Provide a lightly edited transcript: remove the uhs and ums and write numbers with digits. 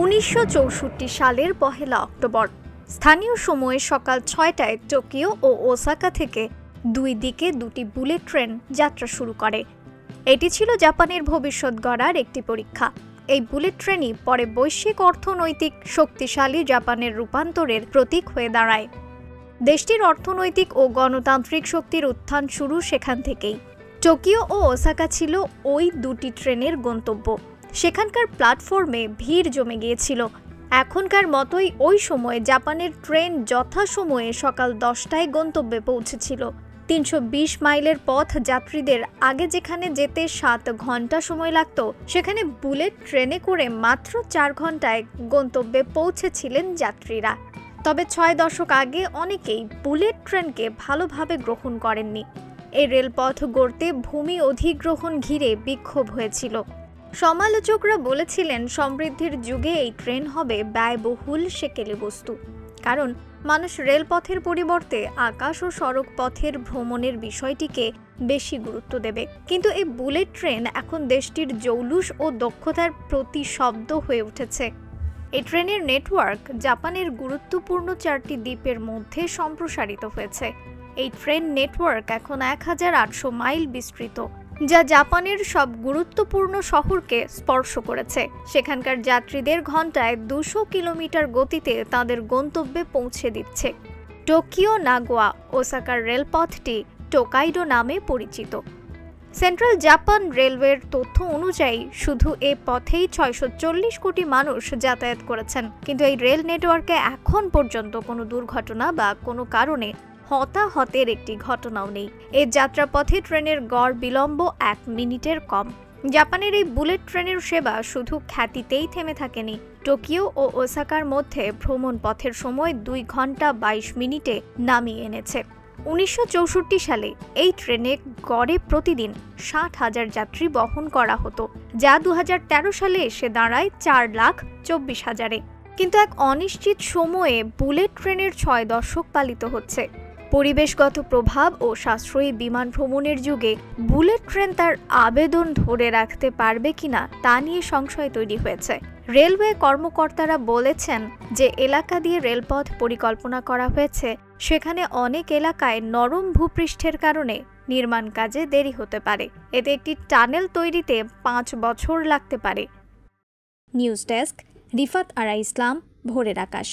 1964 সালের 1 অক্টোবর স্থানীয় সময়ে সকাল 6টায় টোকিও ও ওসাকা থেকে দুই দিকে দুটি বুলেট ট্রেন যাত্রা শুরু করে। এটি ছিল জাপানের ভবিষ্যৎ গড়ার একটি পরীক্ষা। এই বুলেট ট্রেনই পরে বৈশ্বিক অর্থনৈতিক শক্তিশালী জাপানের রূপান্তরের প্রতীক হয়ে দাঁড়ায়। দেশটির অর্থনৈতিক ও গণতান্ত্রিক শক্তির উত্থান শুরু সেখান থেকেই। টোকিও ও ওসাকা ছিল ওই দুটি ট্রেনের গন্তব্য। সেখানকার প্ল্যাটফর্মে ভিড় জমে গিয়েছিল। এখনকার মতোই ওই সময় জাপানের ট্রেন যথাসময়ে সকাল 10টায় গন্তব্যে পৌঁছেছিল। 320 মাইলের পথ যাত্রীদের আগে যেখানে যেতে 7 ঘন্টা সময় লাগত, সেখানে বুলেট ট্রেনে করে মাত্র 4 ঘন্টায় গন্তব্যে পৌঁছেছিলেন যাত্রীরা। তবে 6 দশক আগে অনেকেই বুলেট ট্রেনকে ভালোভাবে গ্রহণ করেননি। এই রেলপথ গড়তে ভূমি অধিগ্রহণ ঘিরে বিক্ষোভ হয়েছিল। সমালোচকরা বলেছিলেন সমৃদ্ধির যুগে এই ট্রেন হবে ব্যয়বহুল সেকেলে বস্তু, কারণ মানুষ রেলপথের পরিবর্তে আকাশ ও সড়ক পথের ভ্রমণের বিষয়টিকে বেশি গুরুত্ব দেবে। কিন্তু এই বুলেট ট্রেন এখন দেশটির জৌলুস ও দক্ষতার প্রতিশব্দ হয়ে উঠেছে। এই ট্রেনের নেটওয়ার্ক জাপানের গুরুত্বপূর্ণ 4টি দ্বীপের মধ্যে সম্প্রসারিত হয়েছে। এই ট্রেন নেটওয়ার্ক এখন 1800 মাইল বিস্তৃত, যা জাপানের সব গুরুত্বপূর্ণ শহরকে স্পর্শ করেছে। সেখানকার যাত্রীদের ঘন্টায় 200 কিলোমিটার গতিতে তাদের গন্তব্যে পৌঁছে দিচ্ছে। টোকিও নাগোয়া ওসাকার রেলপথটি টোকাইডো নামে পরিচিত। সেন্ট্রাল জাপান রেলওয়ের তথ্য অনুযায়ী শুধু এ পথেই 640 কোটি মানুষ যাতায়াত করেছেন। কিন্তু এই রেল নেটওয়ার্কে এখন পর্যন্ত কোনো দুর্ঘটনা বা কোনো কারণে হতাহতের একটি ঘটনাও নেই। এই যাত্রাপথে ট্রেনের গড় বিলম্ব 1 মিনিটের কম। জাপানের এই বুলেট ট্রেনের সেবা শুধু খ্যাতিতেই থেমে থাকেনি। টোকিও ও ওসাকার মধ্যে ভ্রমণ পথের সময় 2 ঘন্টা 22 মিনিটে নামিয়ে এনেছে। 1964 সালে এই ট্রেনে গড়ে প্রতিদিন 60,000 যাত্রী বহন করা হতো, যা 2013 সালে এসে দাঁড়ায় 4,24,000-এ। কিন্তু এক অনিশ্চিত সময়ে বুলেট ট্রেনের 6 দশক পালিত হচ্ছে। পরিবেশগত প্রভাব ও সাশ্রয়ী বিমান ভ্রমণের যুগে বুলেট ট্রেন তার আবেদন ধরে রাখতে পারবে কিনা তা নিয়ে সংশয় তৈরি হয়েছে। রেলওয়ে কর্মকর্তারা বলেছেন যে এলাকা দিয়ে রেলপথ পরিকল্পনা করা হয়েছে, সেখানে অনেক এলাকায় নরম ভূপৃষ্ঠের কারণে নির্মাণ কাজে দেরি হতে পারে। এতে একটি টানেল তৈরিতে 5 বছর লাগতে পারে। নিউজ ডেস্ক, রিফাত আরা ইসলাম, ভোরের আকাশ।